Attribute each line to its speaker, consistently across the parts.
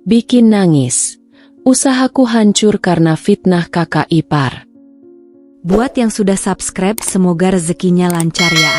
Speaker 1: Bikin nangis. Usahaku hancur karena fitnah kakak ipar.
Speaker 2: Buat yang sudah subscribe, semoga rezekinya lancar ya.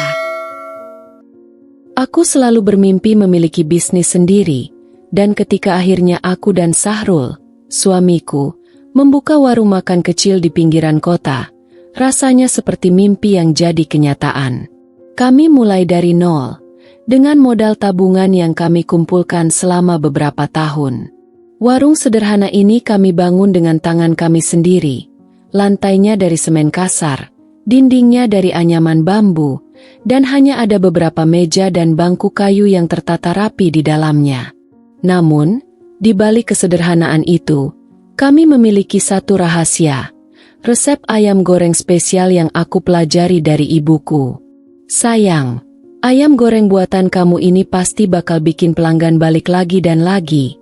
Speaker 1: Aku selalu bermimpi memiliki bisnis sendiri, dan ketika akhirnya aku dan Sahrul, suamiku, membuka warung makan kecil di pinggiran kota, rasanya seperti mimpi yang jadi kenyataan. Kami mulai dari nol, dengan modal tabungan yang kami kumpulkan selama beberapa tahun. Warung sederhana ini kami bangun dengan tangan kami sendiri. Lantainya dari semen kasar, dindingnya dari anyaman bambu, dan hanya ada beberapa meja dan bangku kayu yang tertata rapi di dalamnya. Namun, di balik kesederhanaan itu, kami memiliki satu rahasia, resep ayam goreng spesial yang aku pelajari dari ibuku. Sayang, ayam goreng buatan kamu ini pasti bakal bikin pelanggan balik lagi dan lagi,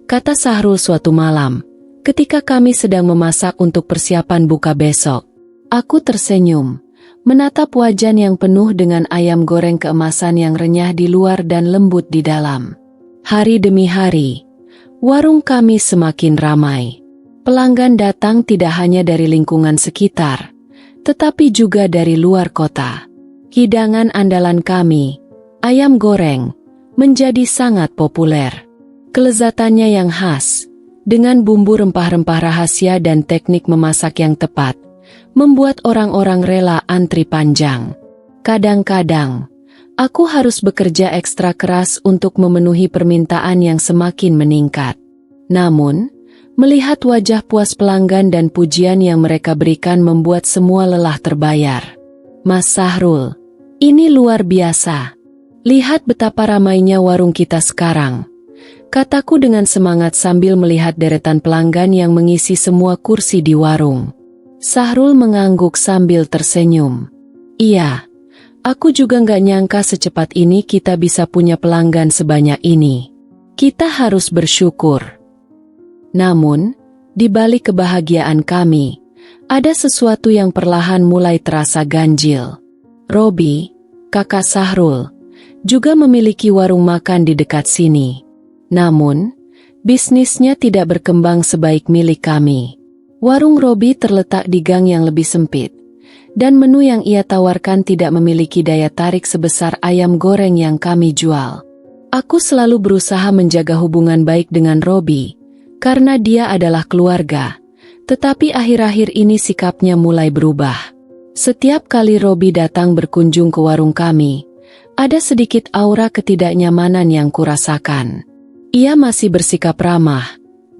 Speaker 1: kata Sahrul suatu malam, ketika kami sedang memasak untuk persiapan buka besok. Aku tersenyum, menatap wajan yang penuh dengan ayam goreng keemasan yang renyah di luar dan lembut di dalam. Hari demi hari, warung kami semakin ramai. Pelanggan datang tidak hanya dari lingkungan sekitar, tetapi juga dari luar kota. Hidangan andalan kami, ayam goreng, menjadi sangat populer. Kelezatannya yang khas, dengan bumbu rempah-rempah rahasia dan teknik memasak yang tepat, membuat orang-orang rela antri panjang. Kadang-kadang, aku harus bekerja ekstra keras untuk memenuhi permintaan yang semakin meningkat. Namun, melihat wajah puas pelanggan dan pujian yang mereka berikan membuat semua lelah terbayar. Mas Sahrul, ini luar biasa. Lihat betapa ramainya warung kita sekarang, kataku dengan semangat sambil melihat deretan pelanggan yang mengisi semua kursi di warung. Sahrul mengangguk sambil tersenyum. Iya, aku juga nggak nyangka secepat ini kita bisa punya pelanggan sebanyak ini. Kita harus bersyukur. Namun, di balik kebahagiaan kami, ada sesuatu yang perlahan mulai terasa ganjil. Robi, kakak Sahrul, juga memiliki warung makan di dekat sini. Namun, bisnisnya tidak berkembang sebaik milik kami. Warung Robi terletak di gang yang lebih sempit, dan menu yang ia tawarkan tidak memiliki daya tarik sebesar ayam goreng yang kami jual. Aku selalu berusaha menjaga hubungan baik dengan Robi, karena dia adalah keluarga, tetapi akhir-akhir ini sikapnya mulai berubah. Setiap kali Robi datang berkunjung ke warung kami, ada sedikit aura ketidaknyamanan yang kurasakan. Ia masih bersikap ramah,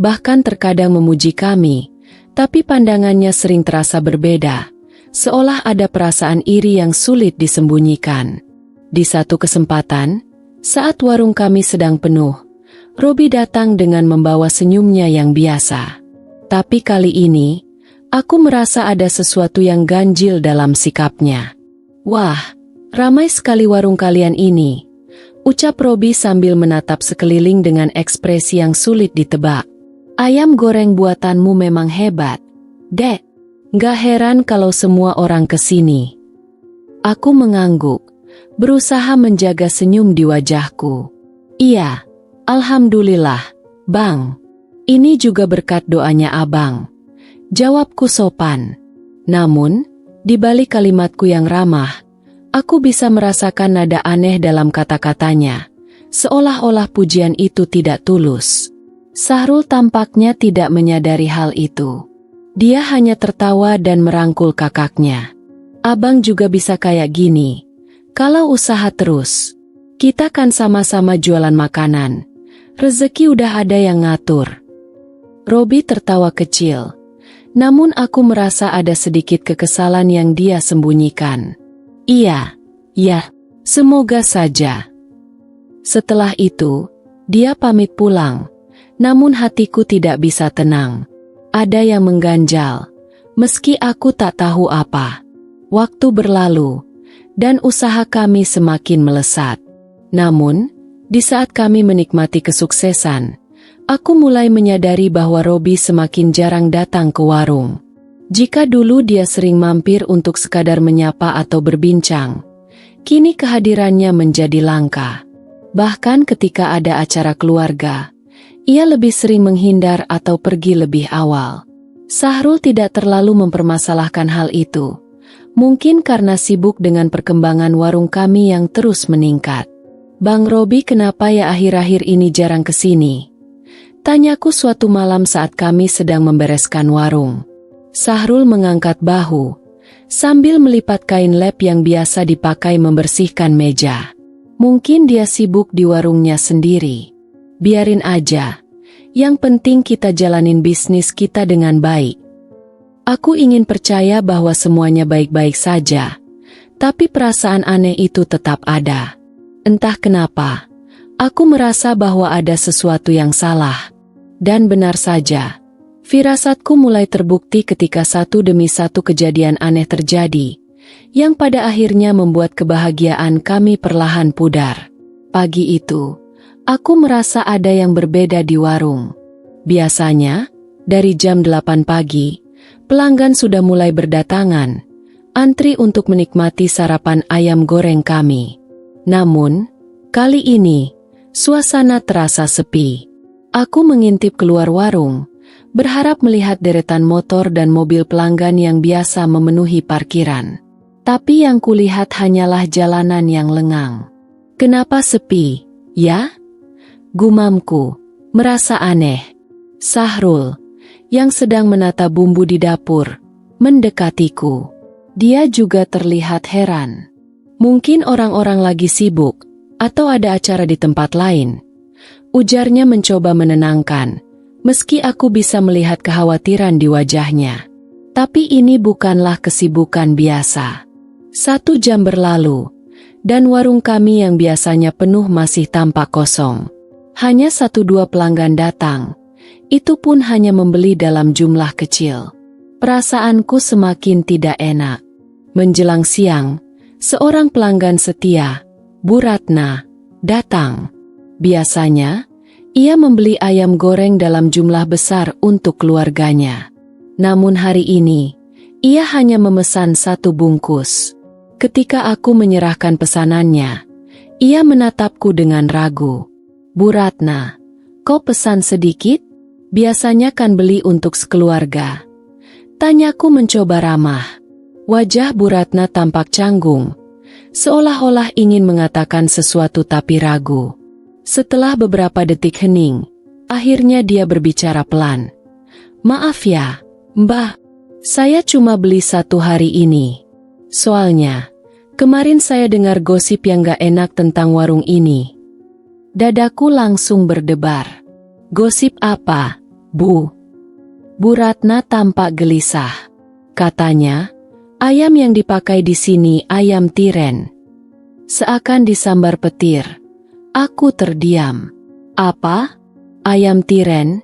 Speaker 1: bahkan terkadang memuji kami, tapi pandangannya sering terasa berbeda, seolah ada perasaan iri yang sulit disembunyikan. Di satu kesempatan, saat warung kami sedang penuh, Robi datang dengan membawa senyumnya yang biasa. Tapi kali ini, aku merasa ada sesuatu yang ganjil dalam sikapnya. Wah, ramai sekali warung kalian ini, ucap Robi sambil menatap sekeliling dengan ekspresi yang sulit ditebak. Ayam goreng buatanmu memang hebat, Dek. Gak heran kalau semua orang kesini. Aku mengangguk, berusaha menjaga senyum di wajahku. Iya, alhamdulillah, Bang. Ini juga berkat doanya Abang, jawabku sopan. Namun, di balik kalimatku yang ramah, aku bisa merasakan nada aneh dalam kata-katanya, seolah-olah pujian itu tidak tulus. Sahrul tampaknya tidak menyadari hal itu. Dia hanya tertawa dan merangkul kakaknya. Abang juga bisa kayak gini. Kalau usaha terus, kita kan sama-sama jualan makanan. Rezeki udah ada yang ngatur. Robi tertawa kecil. Namun aku merasa ada sedikit kekesalan yang dia sembunyikan. Iya, ya, semoga saja. Setelah itu, dia pamit pulang. Namun hatiku tidak bisa tenang. Ada yang mengganjal, meski aku tak tahu apa. Waktu berlalu, dan usaha kami semakin melesat. Namun, di saat kami menikmati kesuksesan, aku mulai menyadari bahwa Robi semakin jarang datang ke warung. Jika dulu dia sering mampir untuk sekadar menyapa atau berbincang, kini kehadirannya menjadi langka. Bahkan ketika ada acara keluarga, Ia lebih sering menghindar atau pergi lebih awal. Sahrul tidak terlalu mempermasalahkan hal itu. Mungkin karena sibuk dengan perkembangan warung kami yang terus meningkat. "Bang Robi, kenapa ya akhir-akhir ini jarang kesini?" tanyaku suatu malam saat kami sedang membereskan warung. Sahrul mengangkat bahu, sambil melipat kain lap yang biasa dipakai membersihkan meja. "Mungkin dia sibuk di warungnya sendiri. Biarin aja. Yang penting kita jalanin bisnis kita dengan baik." Aku ingin percaya bahwa semuanya baik-baik saja, tapi perasaan aneh itu tetap ada. Entah kenapa, aku merasa bahwa ada sesuatu yang salah. Dan benar saja, firasatku mulai terbukti ketika satu demi satu kejadian aneh terjadi, yang pada akhirnya membuat kebahagiaan kami perlahan pudar. Pagi itu, aku merasa ada yang berbeda di warung. Biasanya, dari jam 8 pagi, pelanggan sudah mulai berdatangan, antri untuk menikmati sarapan ayam goreng kami. Namun, kali ini, suasana terasa sepi. Aku mengintip keluar warung, berharap melihat deretan motor dan mobil pelanggan yang biasa memenuhi parkiran. Tapi yang kulihat hanyalah jalanan yang lengang. "Kenapa sepi, ya?" gumamku, merasa aneh. Sahrul, yang sedang menata bumbu di dapur, mendekatiku. Dia juga terlihat heran. "Mungkin orang-orang lagi sibuk, atau ada acara di tempat lain," ujarnya mencoba menenangkan, meski aku bisa melihat kekhawatiran di wajahnya. Tapi ini bukanlah kesibukan biasa. 1 jam berlalu, dan warung kami yang biasanya penuh masih tampak kosong. Hanya 1-2 pelanggan datang, itu pun hanya membeli dalam jumlah kecil. Perasaanku semakin tidak enak. Menjelang siang, seorang pelanggan setia, Bu Ratna, datang. Biasanya, ia membeli ayam goreng dalam jumlah besar untuk keluarganya. Namun hari ini, ia hanya memesan 1 bungkus. Ketika aku menyerahkan pesanannya, ia menatapku dengan ragu. "Bu Ratna, kau pesan sedikit? Biasanya kan beli untuk sekeluarga," tanyaku mencoba ramah. Wajah Bu Ratna tampak canggung, seolah-olah ingin mengatakan sesuatu tapi ragu. Setelah beberapa detik hening, akhirnya dia berbicara pelan. "Maaf ya, Mbah, saya cuma beli 1 hari ini. Soalnya, kemarin saya dengar gosip yang gak enak tentang warung ini." Dadaku langsung berdebar. "Gosip apa, Bu?" Bu Ratna tampak gelisah. Katanya, ayam yang dipakai di sini ayam tiren. Seakan disambar petir. Aku terdiam. "Apa? Ayam tiren?"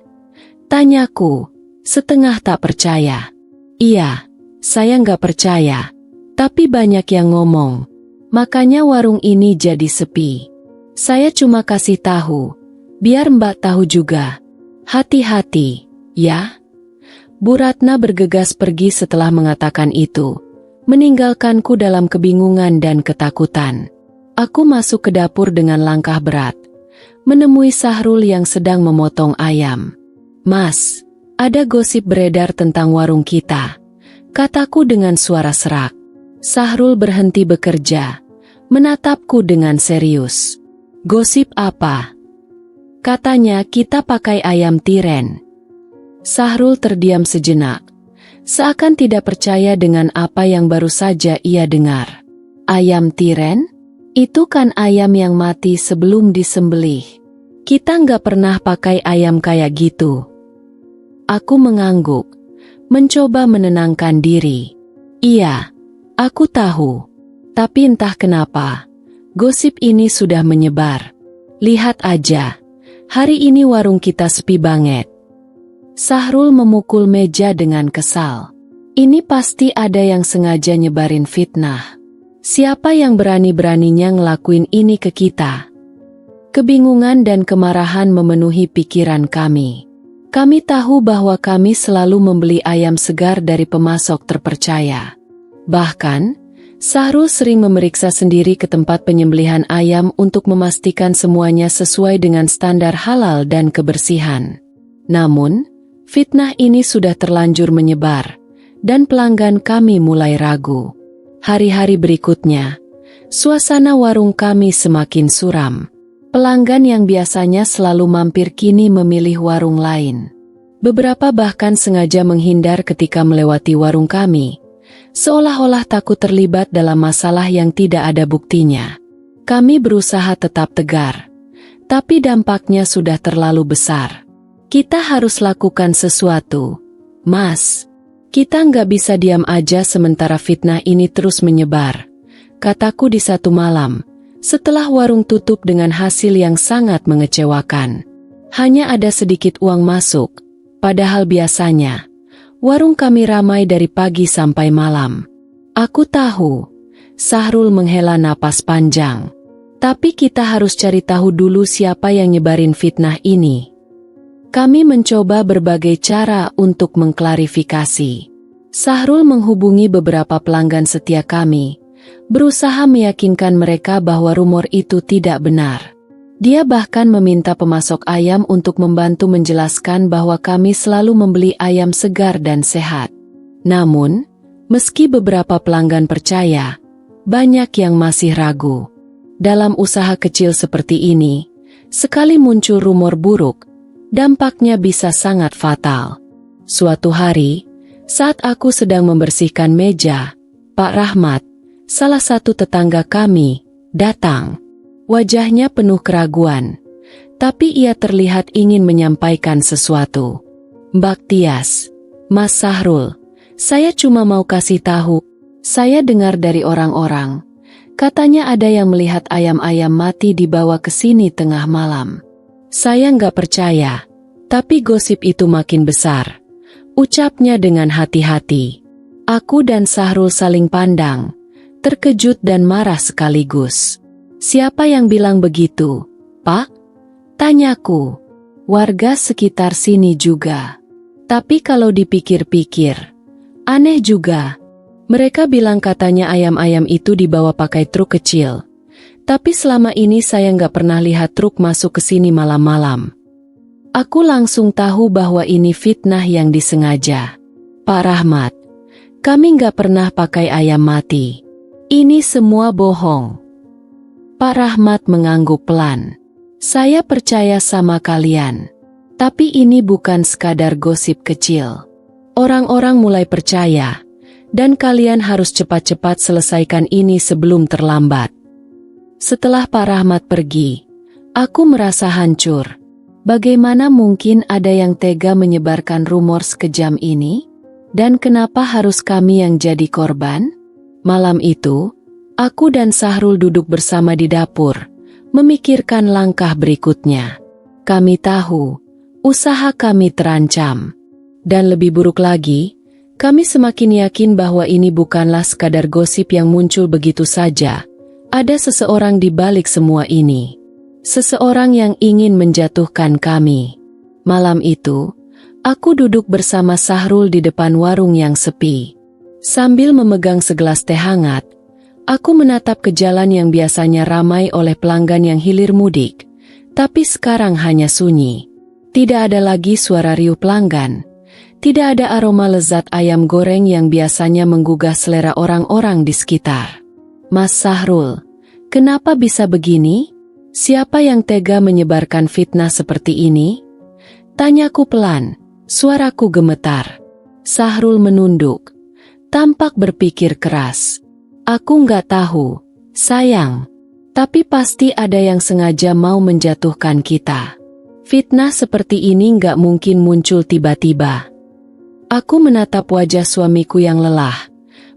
Speaker 1: tanyaku, setengah tak percaya. "Iya, saya nggak percaya. Tapi banyak yang ngomong. Makanya warung ini jadi sepi. Saya cuma kasih tahu, biar Mbak tahu juga. Hati-hati, ya." Bu Ratna bergegas pergi setelah mengatakan itu, meninggalkanku dalam kebingungan dan ketakutan. Aku masuk ke dapur dengan langkah berat, menemui Sahrul yang sedang memotong ayam. "Mas, ada gosip beredar tentang warung kita," kataku dengan suara serak. Sahrul berhenti bekerja, menatapku dengan serius. "Gosip apa?" Katanya kita pakai ayam tiren. Sahrul terdiam sejenak, seakan tidak percaya dengan apa yang baru saja ia dengar. "Ayam tiren? Itu kan ayam yang mati sebelum disembelih. Kita nggak pernah pakai ayam kayak gitu." Aku mengangguk, mencoba menenangkan diri. "Iya, aku tahu. Tapi entah kenapa, gosip ini sudah menyebar. Lihat aja, hari ini warung kita sepi banget." Sahrul memukul meja dengan kesal. "Ini pasti ada yang sengaja nyebarin fitnah. Siapa yang berani-beraninya ngelakuin ini ke kita?" Kebingungan dan kemarahan memenuhi pikiran kami. Kami tahu bahwa kami selalu membeli ayam segar dari pemasok terpercaya. Bahkan, Sahrul sering memeriksa sendiri ke tempat penyembelihan ayam untuk memastikan semuanya sesuai dengan standar halal dan kebersihan. Namun, fitnah ini sudah terlanjur menyebar, dan pelanggan kami mulai ragu. Hari-hari berikutnya, suasana warung kami semakin suram. Pelanggan yang biasanya selalu mampir kini memilih warung lain. Beberapa bahkan sengaja menghindar ketika melewati warung kami, seolah-olah takut terlibat dalam masalah yang tidak ada buktinya. Kami berusaha tetap tegar, tapi dampaknya sudah terlalu besar. Kita harus lakukan sesuatu, Mas. Kita nggak bisa diam aja sementara fitnah ini terus menyebar, kataku di satu malam, setelah warung tutup dengan hasil yang sangat mengecewakan. Hanya ada sedikit uang masuk, padahal biasanya warung kami ramai dari pagi sampai malam. Aku tahu, Sahrul menghela napas panjang. Tapi kita harus cari tahu dulu siapa yang nyebarin fitnah ini. Kami mencoba berbagai cara untuk mengklarifikasi. Sahrul menghubungi beberapa pelanggan setia kami, berusaha meyakinkan mereka bahwa rumor itu tidak benar. Dia bahkan meminta pemasok ayam untuk membantu menjelaskan bahwa kami selalu membeli ayam segar dan sehat. Namun, meski beberapa pelanggan percaya, banyak yang masih ragu. Dalam usaha kecil seperti ini, sekali muncul rumor buruk, dampaknya bisa sangat fatal. Suatu hari, saat aku sedang membersihkan meja, Pak Rahmat, salah satu tetangga kami, datang. Wajahnya penuh keraguan, tapi ia terlihat ingin menyampaikan sesuatu. Mbak Tias, Mas Sahrul, saya cuma mau kasih tahu, saya dengar dari orang-orang, katanya ada yang melihat ayam-ayam mati dibawa ke sini tengah malam. Saya nggak percaya, tapi gosip itu makin besar, ucapnya dengan hati-hati. Aku dan Sahrul saling pandang, terkejut dan marah sekaligus. Siapa yang bilang begitu, Pak? Tanyaku. Warga sekitar sini juga. Tapi kalau dipikir-pikir, aneh juga. Mereka bilang katanya ayam-ayam itu dibawa pakai truk kecil. Tapi selama ini saya nggak pernah lihat truk masuk ke sini malam-malam. Aku langsung tahu bahwa ini fitnah yang disengaja. Pak Rahmat, kami nggak pernah pakai ayam mati. Ini semua bohong. Pak Rahmat mengangguk pelan. Saya percaya sama kalian. Tapi ini bukan sekadar gosip kecil. Orang-orang mulai percaya. Dan kalian harus cepat-cepat selesaikan ini sebelum terlambat. Setelah Pak Rahmat pergi, aku merasa hancur. Bagaimana mungkin ada yang tega menyebarkan rumor sekejam ini? Dan kenapa harus kami yang jadi korban? Malam itu, aku dan Sahrul duduk bersama di dapur, memikirkan langkah berikutnya. Kami tahu, usaha kami terancam. Dan lebih buruk lagi, kami semakin yakin bahwa ini bukanlah sekadar gosip yang muncul begitu saja. Ada seseorang di balik semua ini. Seseorang yang ingin menjatuhkan kami. Malam itu, aku duduk bersama Sahrul di depan warung yang sepi. Sambil memegang segelas teh hangat, aku menatap ke jalan yang biasanya ramai oleh pelanggan yang hilir mudik, tapi sekarang hanya sunyi. Tidak ada lagi suara riuh pelanggan. Tidak ada aroma lezat ayam goreng yang biasanya menggugah selera orang-orang di sekitar. Mas Sahrul, kenapa bisa begini? Siapa yang tega menyebarkan fitnah seperti ini? Tanyaku pelan, suaraku gemetar. Sahrul menunduk, tampak berpikir keras. Aku nggak tahu, sayang. Tapi pasti ada yang sengaja mau menjatuhkan kita. Fitnah seperti ini nggak mungkin muncul tiba-tiba. Aku menatap wajah suamiku yang lelah,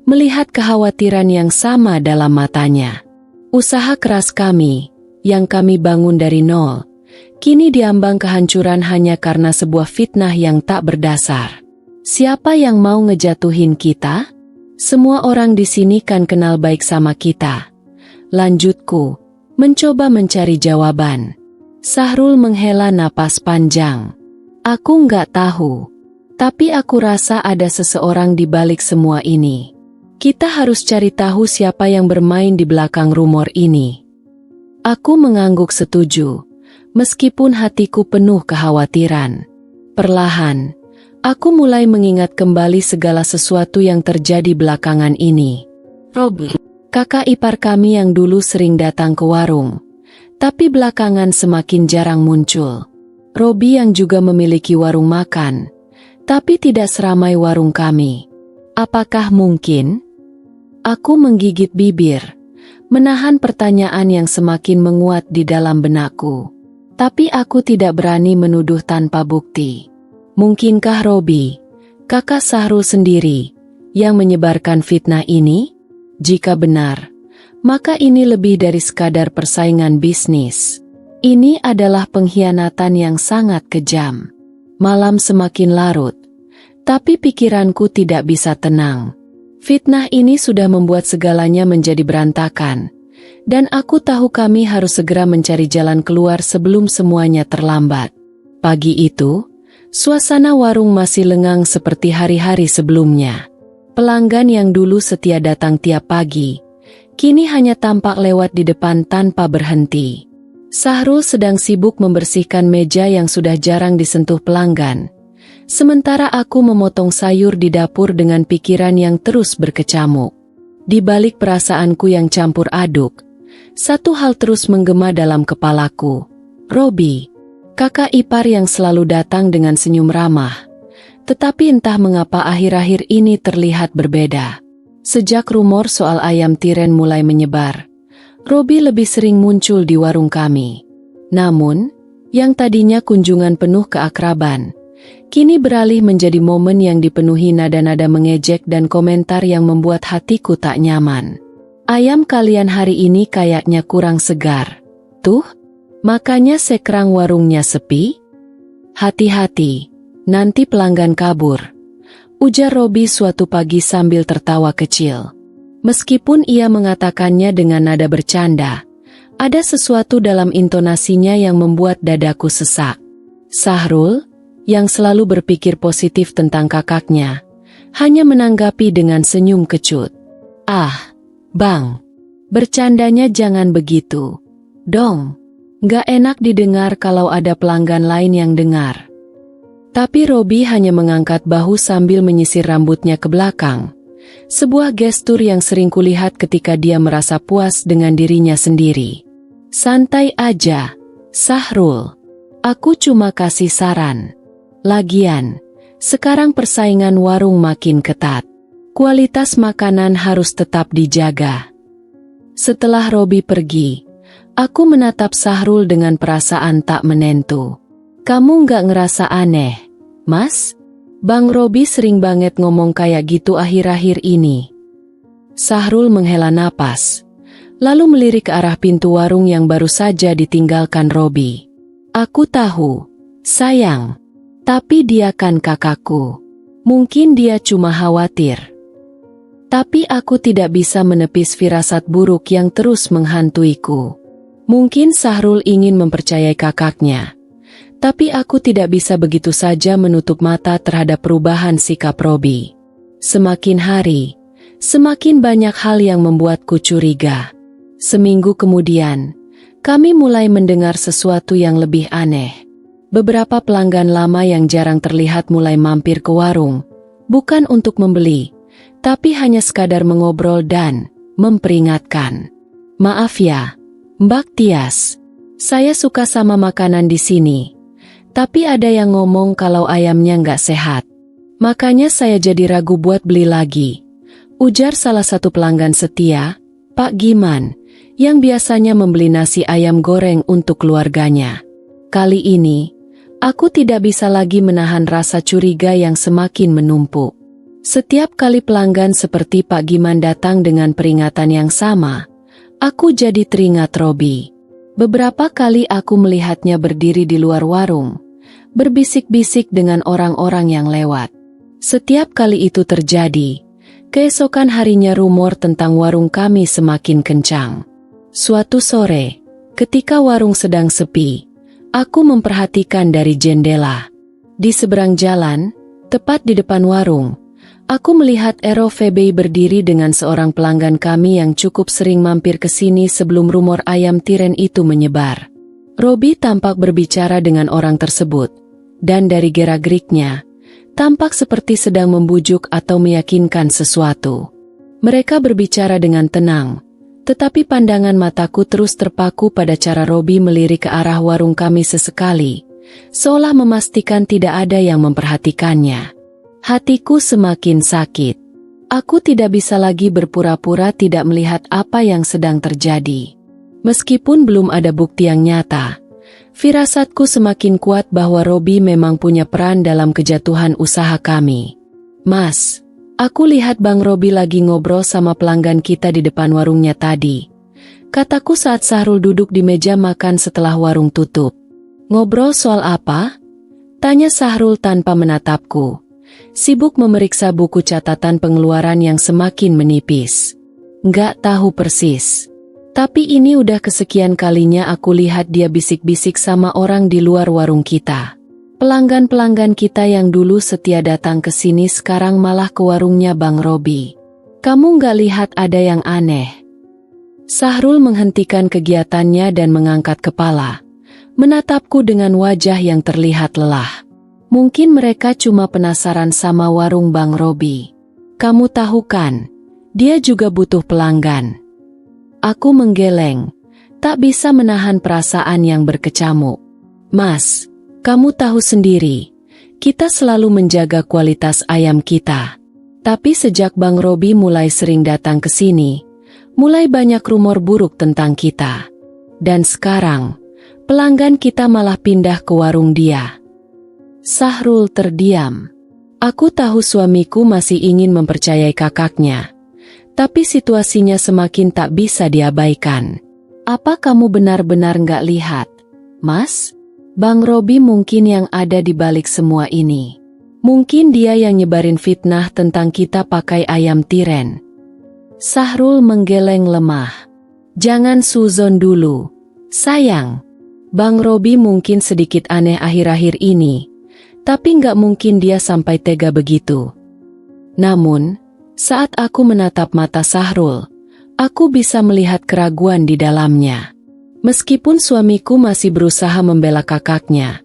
Speaker 1: melihat kekhawatiran yang sama dalam matanya. Usaha keras kami, yang kami bangun dari nol, kini diambang kehancuran hanya karena sebuah fitnah yang tak berdasar. Siapa yang mau ngejatuhin kita? Semua orang di sini kan kenal baik sama kita. Lanjutku, mencoba mencari jawaban. Sahrul menghela napas panjang. Aku nggak tahu, tapi aku rasa ada seseorang di balik semua ini. Kita harus cari tahu siapa yang bermain di belakang rumor ini. Aku mengangguk setuju, meskipun hatiku penuh kekhawatiran. Perlahan, aku mulai mengingat kembali segala sesuatu yang terjadi belakangan ini. Robi, kakak ipar kami yang dulu sering datang ke warung, tapi belakangan semakin jarang muncul. Robi yang juga memiliki warung makan, tapi tidak seramai warung kami. Apakah mungkin? Aku menggigit bibir, menahan pertanyaan yang semakin menguat di dalam benakku. Tapi aku tidak berani menuduh tanpa bukti. Mungkinkah Robi, kakak Sahrul sendiri, yang menyebarkan fitnah ini? Jika benar, maka ini lebih dari sekadar persaingan bisnis. Ini adalah pengkhianatan yang sangat kejam. Malam semakin larut, tapi pikiranku tidak bisa tenang. Fitnah ini sudah membuat segalanya menjadi berantakan, dan aku tahu kami harus segera mencari jalan keluar sebelum semuanya terlambat. Pagi itu, suasana warung masih lengang seperti hari-hari sebelumnya. Pelanggan yang dulu setia datang tiap pagi, kini hanya tampak lewat di depan tanpa berhenti. Sahrul sedang sibuk membersihkan meja yang sudah jarang disentuh pelanggan, sementara aku memotong sayur di dapur dengan pikiran yang terus berkecamuk. Di balik perasaanku yang campur aduk, satu hal terus menggema dalam kepalaku. Robi, kakak ipar yang selalu datang dengan senyum ramah, tetapi entah mengapa akhir-akhir ini terlihat berbeda. Sejak rumor soal ayam tiren mulai menyebar, Robi lebih sering muncul di warung kami. Namun, yang tadinya kunjungan penuh keakraban, kini beralih menjadi momen yang dipenuhi nada-nada mengejek dan komentar yang membuat hatiku tak nyaman. Ayam kalian hari ini kayaknya kurang segar. Tuh, makanya sekarang warungnya sepi? Hati-hati, nanti pelanggan kabur, ujar Robi suatu pagi sambil tertawa kecil. Meskipun ia mengatakannya dengan nada bercanda, ada sesuatu dalam intonasinya yang membuat dadaku sesak. Sahrul, yang selalu berpikir positif tentang kakaknya, hanya menanggapi dengan senyum kecut. Ah, Bang, bercandanya jangan begitu dong. Gak enak didengar kalau ada pelanggan lain yang dengar. Tapi Robi hanya mengangkat bahu sambil menyisir rambutnya ke belakang. Sebuah gestur yang sering kulihat ketika dia merasa puas dengan dirinya sendiri. Santai aja, Sahrul. Aku cuma kasih saran. Lagian, sekarang persaingan warung makin ketat. Kualitas makanan harus tetap dijaga. Setelah Robi pergi, aku menatap Sahrul dengan perasaan tak menentu. Kamu nggak ngerasa aneh, Mas? Bang Robi sering banget ngomong kayak gitu akhir-akhir ini. Sahrul menghela napas, lalu melirik ke arah pintu warung yang baru saja ditinggalkan Robi. Aku tahu, sayang, tapi dia kan kakakku. Mungkin dia cuma khawatir. Tapi aku tidak bisa menepis firasat buruk yang terus menghantuiku. Mungkin Sahrul ingin mempercayai kakaknya. Tapi aku tidak bisa begitu saja menutup mata terhadap perubahan sikap Robi. Semakin hari, semakin banyak hal yang membuatku curiga. Seminggu kemudian, kami mulai mendengar sesuatu yang lebih aneh. Beberapa pelanggan lama yang jarang terlihat mulai mampir ke warung, bukan untuk membeli, tapi hanya sekadar mengobrol dan memperingatkan. Maaf ya, Mbak Tias, saya suka sama makanan di sini. Tapi ada yang ngomong kalau ayamnya nggak sehat. Makanya saya jadi ragu buat beli lagi. Ujar salah satu pelanggan setia, Pak Giman, yang biasanya membeli nasi ayam goreng untuk keluarganya. Kali ini, aku tidak bisa lagi menahan rasa curiga yang semakin menumpuk. Setiap kali pelanggan seperti Pak Giman datang dengan peringatan yang sama, aku jadi teringat Robi. Beberapa kali aku melihatnya berdiri di luar warung, berbisik-bisik dengan orang-orang yang lewat. Setiap kali itu terjadi, keesokan harinya rumor tentang warung kami semakin kencang. Suatu sore, ketika warung sedang sepi, aku memperhatikan dari jendela. Di seberang jalan, tepat di depan warung, Aku melihat ROVB berdiri dengan seorang pelanggan kami yang cukup sering mampir ke sini sebelum rumor ayam tiren itu menyebar. Robi tampak berbicara dengan orang tersebut, dan dari gerak-geriknya, tampak seperti sedang membujuk atau meyakinkan sesuatu. Mereka berbicara dengan tenang, tetapi pandangan mataku terus terpaku pada cara Robi melirik ke arah warung kami sesekali, seolah memastikan tidak ada yang memperhatikannya. Hatiku semakin sakit. Aku tidak bisa lagi berpura-pura tidak melihat apa yang sedang terjadi. Meskipun belum ada bukti yang nyata, firasatku semakin kuat bahwa Robi memang punya peran dalam kejatuhan usaha kami. Mas, aku lihat Bang Robi lagi ngobrol sama pelanggan kita di depan warungnya tadi, kataku saat Sahrul duduk di meja makan setelah warung tutup. Ngobrol soal apa? Tanya Sahrul tanpa menatapku, sibuk memeriksa buku catatan pengeluaran yang semakin menipis. Nggak tahu persis. Tapi ini udah kesekian kalinya aku lihat dia bisik-bisik sama orang di luar warung kita. Pelanggan-pelanggan kita yang dulu setia datang ke sini sekarang malah ke warungnya Bang Robi. Kamu nggak lihat ada yang aneh? Sahrul menghentikan kegiatannya dan mengangkat kepala, menatapku dengan wajah yang terlihat lelah. Mungkin mereka cuma penasaran sama warung Bang Robi. Kamu tahu kan, dia juga butuh pelanggan. Aku menggeleng, tak bisa menahan perasaan yang berkecamuk. Mas, kamu tahu sendiri, kita selalu menjaga kualitas ayam kita. Tapi sejak Bang Robi mulai sering datang ke sini, mulai banyak rumor buruk tentang kita. Dan sekarang, pelanggan kita malah pindah ke warung dia. Sahrul terdiam. Aku tahu suamiku masih ingin mempercayai kakaknya, tapi situasinya semakin tak bisa diabaikan. Apa kamu benar-benar nggak lihat, Mas? Bang Robi mungkin yang ada di balik semua ini. Mungkin dia yang nyebarin fitnah tentang kita pakai ayam tiren. Sahrul menggeleng lemah. Jangan suzon dulu, sayang. Bang Robi mungkin sedikit aneh akhir-akhir ini, tapi nggak mungkin dia sampai tega begitu. Namun, saat aku menatap mata Sahrul, aku bisa melihat keraguan di dalamnya. Meskipun suamiku masih berusaha membela kakaknya,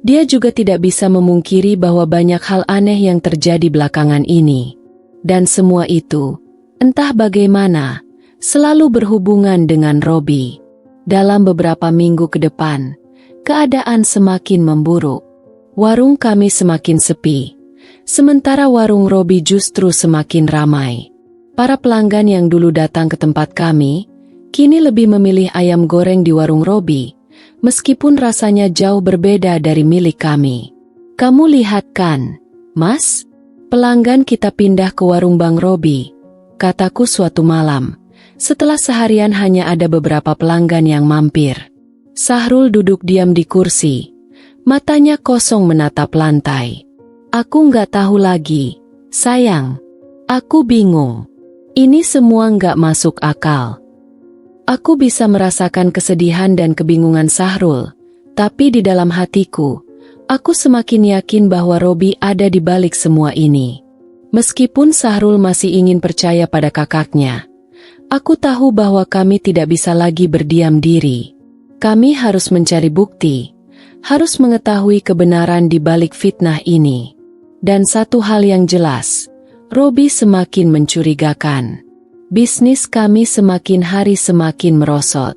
Speaker 1: dia juga tidak bisa memungkiri bahwa banyak hal aneh yang terjadi belakangan ini. Dan semua itu, entah bagaimana, selalu berhubungan dengan Robi. Dalam beberapa minggu ke depan, keadaan semakin memburuk. Warung kami semakin sepi, sementara warung Robi justru semakin ramai. Para pelanggan yang dulu datang ke tempat kami, kini lebih memilih ayam goreng di warung Robi, meskipun rasanya jauh berbeda dari milik kami. Kamu lihat kan, Mas? Pelanggan kita pindah ke warung Bang Robi, kataku suatu malam, setelah seharian hanya ada beberapa pelanggan yang mampir. Sahrul duduk diam di kursi, matanya kosong menatap lantai. Aku nggak tahu lagi, sayang. Aku bingung. Ini semua nggak masuk akal. Aku bisa merasakan kesedihan dan kebingungan Sahrul, tapi di dalam hatiku, aku semakin yakin bahwa Robi ada di balik semua ini. Meskipun Sahrul masih ingin percaya pada kakaknya, aku tahu bahwa kami tidak bisa lagi berdiam diri. Kami harus mencari bukti, harus mengetahui kebenaran di balik fitnah ini. Dan satu hal yang jelas, Robi semakin mencurigakan. Bisnis kami semakin hari semakin merosot.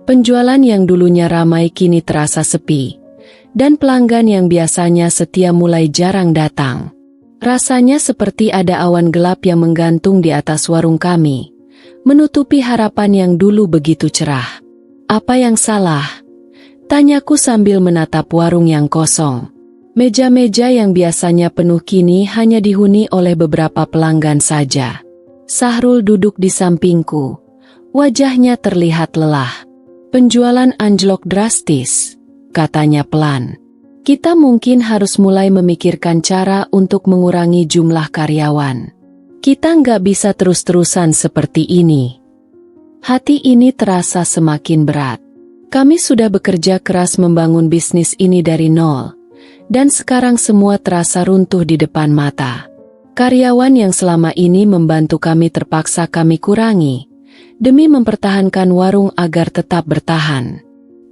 Speaker 1: Penjualan yang dulunya ramai kini terasa sepi, dan pelanggan yang biasanya setia mulai jarang datang. Rasanya seperti ada awan gelap yang menggantung di atas warung kami, menutupi harapan yang dulu begitu cerah. Apa yang salah? Tanyaku sambil menatap warung yang kosong. Meja-meja yang biasanya penuh kini hanya dihuni oleh beberapa pelanggan saja. Sahrul duduk di sampingku. Wajahnya terlihat lelah. Penjualan anjlok drastis, katanya pelan. Kita mungkin harus mulai memikirkan cara untuk mengurangi jumlah karyawan. Kita nggak bisa terus-terusan seperti ini. Hati ini terasa semakin berat. Kami sudah bekerja keras membangun bisnis ini dari nol, dan sekarang semua terasa runtuh di depan mata. Karyawan yang selama ini membantu kami terpaksa kami kurangi, demi mempertahankan warung agar tetap bertahan.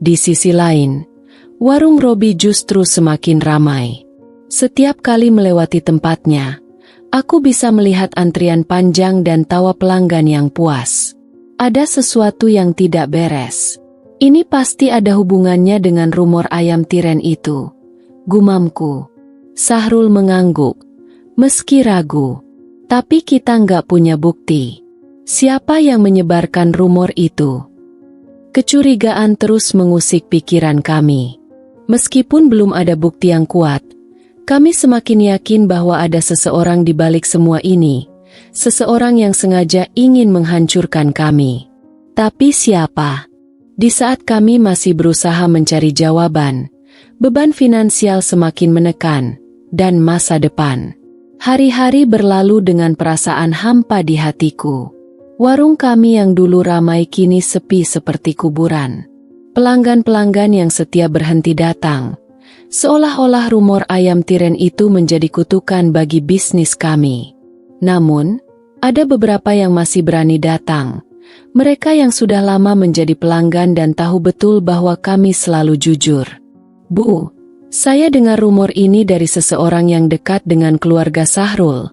Speaker 1: Di sisi lain, warung Robi justru semakin ramai. Setiap kali melewati tempatnya, aku bisa melihat antrian panjang dan tawa pelanggan yang puas. Ada sesuatu yang tidak beres. Ini pasti ada hubungannya dengan rumor ayam tiren itu, gumamku. Sahrul mengangguk, meski ragu. Tapi kita nggak punya bukti. Siapa yang menyebarkan rumor itu? Kecurigaan terus mengusik pikiran kami. Meskipun belum ada bukti yang kuat, kami semakin yakin bahwa ada seseorang di balik semua ini. Seseorang yang sengaja ingin menghancurkan kami. Tapi siapa? Di saat kami masih berusaha mencari jawaban, beban finansial semakin menekan, dan masa depan. Hari-hari berlalu dengan perasaan hampa di hatiku. Warung kami yang dulu ramai kini sepi seperti kuburan. Pelanggan-pelanggan yang setia berhenti datang. Seolah-olah rumor ayam tiren itu menjadi kutukan bagi bisnis kami. Namun, ada beberapa yang masih berani datang. Mereka yang sudah lama menjadi pelanggan dan tahu betul bahwa kami selalu jujur. Bu, saya dengar rumor ini dari seseorang yang dekat dengan keluarga Sahrul,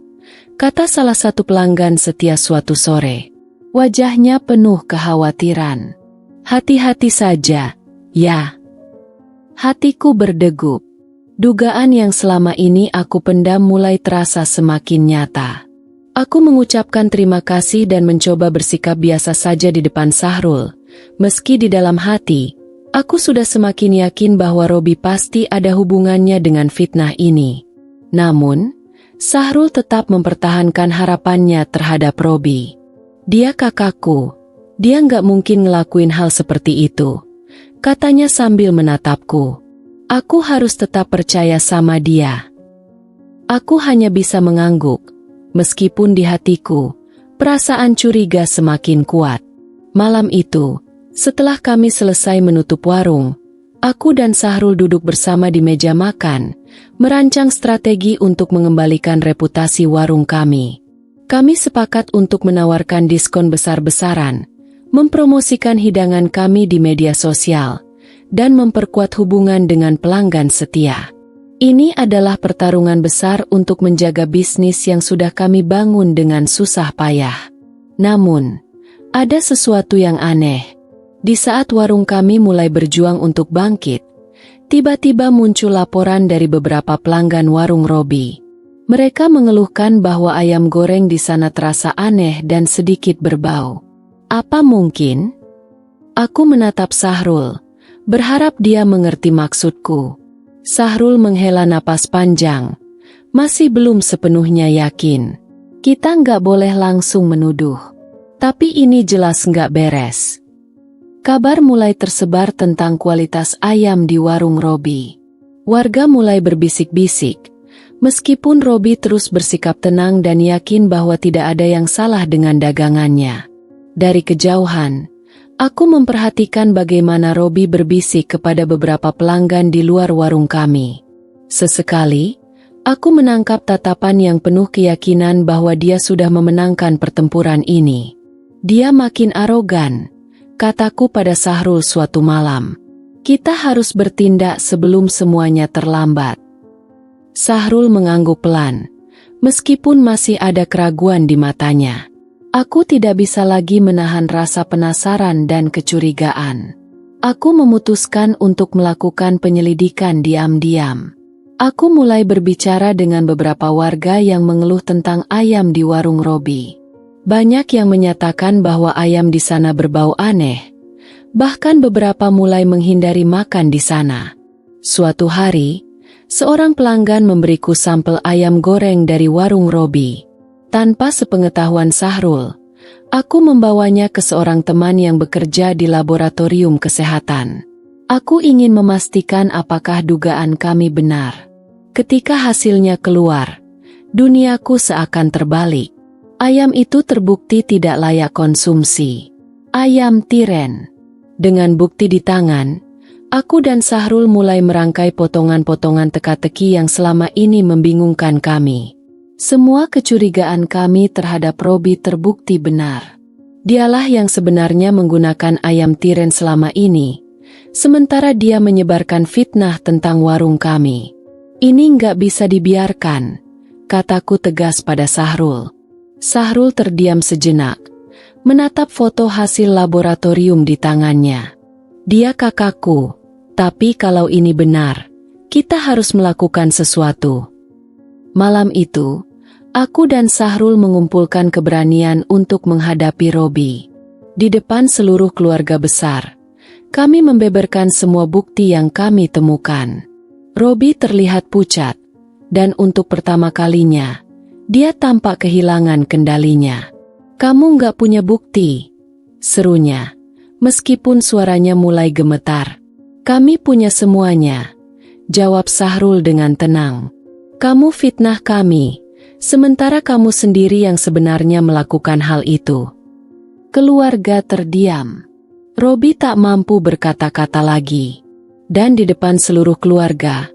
Speaker 1: kata salah satu pelanggan setia suatu sore. Wajahnya penuh kekhawatiran. Hati-hati saja, ya. Hatiku berdegup. Dugaan yang selama ini aku pendam mulai terasa semakin nyata. Aku mengucapkan terima kasih dan mencoba bersikap biasa saja di depan Sahrul. Meski di dalam hati, aku sudah semakin yakin bahwa Robi pasti ada hubungannya dengan fitnah ini. Namun, Sahrul tetap mempertahankan harapannya terhadap Robi. Dia kakakku, dia nggak mungkin ngelakuin hal seperti itu, katanya sambil menatapku. Aku harus tetap percaya sama dia. Aku hanya bisa mengangguk. Meskipun di hatiku, perasaan curiga semakin kuat. Malam itu, setelah kami selesai menutup warung, aku dan Sahrul duduk bersama di meja makan, merancang strategi untuk mengembalikan reputasi warung kami. Kami sepakat untuk menawarkan diskon besar-besaran, mempromosikan hidangan kami di media sosial, dan memperkuat hubungan dengan pelanggan setia. Ini adalah pertarungan besar untuk menjaga bisnis yang sudah kami bangun dengan susah payah. Namun, ada sesuatu yang aneh. Di saat warung kami mulai berjuang untuk bangkit, tiba-tiba muncul laporan dari beberapa pelanggan warung Robi. Mereka mengeluhkan bahwa ayam goreng di sana terasa aneh dan sedikit berbau. Apa mungkin? Aku menatap Sahrul, berharap dia mengerti maksudku. Sahrul menghela napas panjang, masih belum sepenuhnya yakin. Kita nggak boleh langsung menuduh. Tapi ini jelas nggak beres. Kabar mulai tersebar tentang kualitas ayam di warung Robi. Warga mulai berbisik-bisik, meskipun Robi terus bersikap tenang dan yakin bahwa tidak ada yang salah dengan dagangannya. Dari kejauhan, aku memperhatikan bagaimana Robi berbisik kepada beberapa pelanggan di luar warung kami. Sesekali, aku menangkap tatapan yang penuh keyakinan bahwa dia sudah memenangkan pertempuran ini. Dia makin arogan, kataku pada Sahrul suatu malam. Kita harus bertindak sebelum semuanya terlambat. Sahrul mengangguk pelan, meskipun masih ada keraguan di matanya. Aku tidak bisa lagi menahan rasa penasaran dan kecurigaan. Aku memutuskan untuk melakukan penyelidikan diam-diam. Aku mulai berbicara dengan beberapa warga yang mengeluh tentang ayam di warung Robi. Banyak yang menyatakan bahwa ayam di sana berbau aneh. Bahkan beberapa mulai menghindari makan di sana. Suatu hari, seorang pelanggan memberiku sampel ayam goreng dari warung Robi. Tanpa sepengetahuan Sahrul, aku membawanya ke seorang teman yang bekerja di laboratorium kesehatan. Aku ingin memastikan apakah dugaan kami benar. Ketika hasilnya keluar, duniaku seakan terbalik. Ayam itu terbukti tidak layak konsumsi. Ayam tiren. Dengan bukti di tangan, aku dan Sahrul mulai merangkai potongan-potongan teka-teki yang selama ini membingungkan kami. Semua kecurigaan kami terhadap Robi terbukti benar. Dialah yang sebenarnya menggunakan ayam tiren selama ini, sementara dia menyebarkan fitnah tentang warung kami. Ini nggak bisa dibiarkan, kataku tegas pada Sahrul. Sahrul terdiam sejenak, menatap foto hasil laboratorium di tangannya. Dia kakakku, tapi kalau ini benar, kita harus melakukan sesuatu. Malam itu, aku dan Sahrul mengumpulkan keberanian untuk menghadapi Robi. Di depan seluruh keluarga besar, kami membeberkan semua bukti yang kami temukan. Robi terlihat pucat, dan untuk pertama kalinya, dia tampak kehilangan kendalinya. "Kamu nggak punya bukti," serunya, meskipun suaranya mulai gemetar. "Kami punya semuanya," jawab Sahrul dengan tenang. "Kamu fitnah kami, sementara kamu sendiri yang sebenarnya melakukan hal itu." Keluarga terdiam. Robi tak mampu berkata-kata lagi. Dan di depan seluruh keluarga,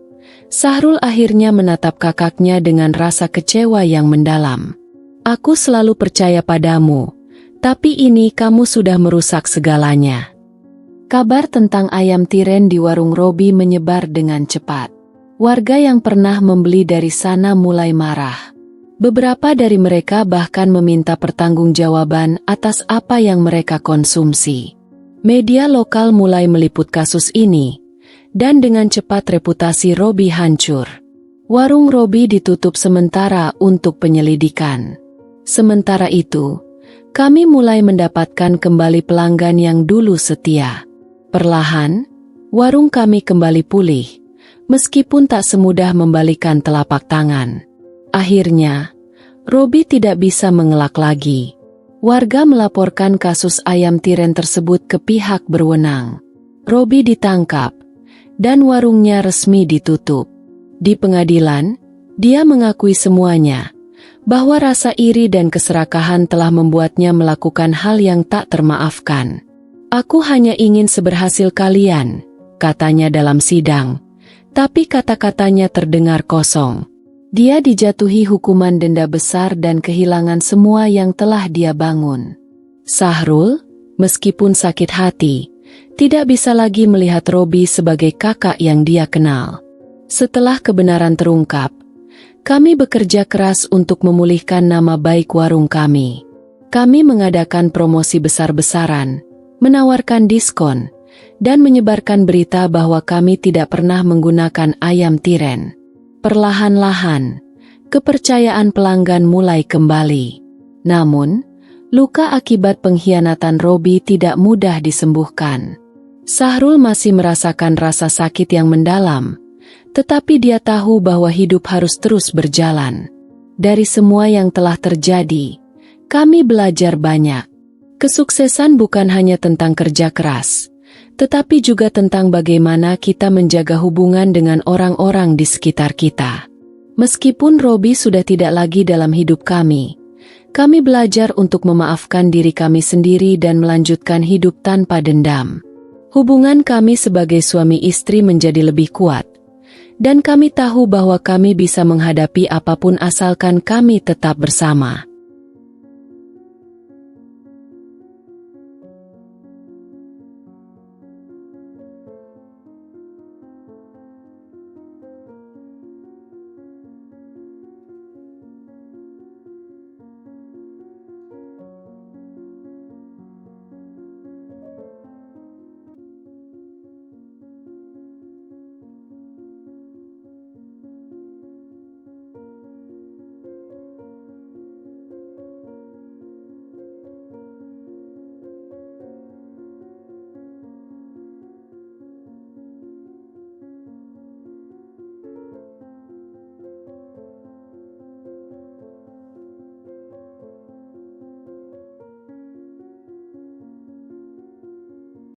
Speaker 1: Sahrul akhirnya menatap kakaknya dengan rasa kecewa yang mendalam. "Aku selalu percaya padamu, tapi ini kamu sudah merusak segalanya." Kabar tentang ayam tiren di warung Robi menyebar dengan cepat. Warga yang pernah membeli dari sana mulai marah. Beberapa dari mereka bahkan meminta pertanggungjawaban atas apa yang mereka konsumsi. Media lokal mulai meliput kasus ini, dan dengan cepat reputasi Robi hancur. Warung Robi ditutup sementara untuk penyelidikan. Sementara itu, kami mulai mendapatkan kembali pelanggan yang dulu setia. Perlahan, warung kami kembali pulih, meskipun tak semudah membalikan telapak tangan. Akhirnya, Robi tidak bisa mengelak lagi. Warga melaporkan kasus ayam tiren tersebut ke pihak berwenang. Robi ditangkap, dan warungnya resmi ditutup. Di pengadilan, dia mengakui semuanya, bahwa rasa iri dan keserakahan telah membuatnya melakukan hal yang tak termaafkan. "Aku hanya ingin seberhasil kalian," katanya dalam sidang. Tapi kata-katanya terdengar kosong. Dia dijatuhi hukuman denda besar dan kehilangan semua yang telah dia bangun. Sahrul, meskipun sakit hati, tidak bisa lagi melihat Robi sebagai kakak yang dia kenal. Setelah kebenaran terungkap, kami bekerja keras untuk memulihkan nama baik warung kami. Kami mengadakan promosi besar-besaran, menawarkan diskon, dan menyebarkan berita bahwa kami tidak pernah menggunakan ayam tiren. Perlahan-lahan, kepercayaan pelanggan mulai kembali. Namun, luka akibat pengkhianatan Robi tidak mudah disembuhkan. Sahrul masih merasakan rasa sakit yang mendalam, tetapi dia tahu bahwa hidup harus terus berjalan. Dari semua yang telah terjadi, kami belajar banyak. Kesuksesan bukan hanya tentang kerja keras, tetapi juga tentang bagaimana kita menjaga hubungan dengan orang-orang di sekitar kita. Meskipun Robi sudah tidak lagi dalam hidup kami belajar untuk memaafkan diri kami sendiri dan melanjutkan hidup tanpa dendam. Hubungan kami sebagai suami istri menjadi lebih kuat, dan kami tahu bahwa kami bisa menghadapi apapun asalkan kami tetap bersama.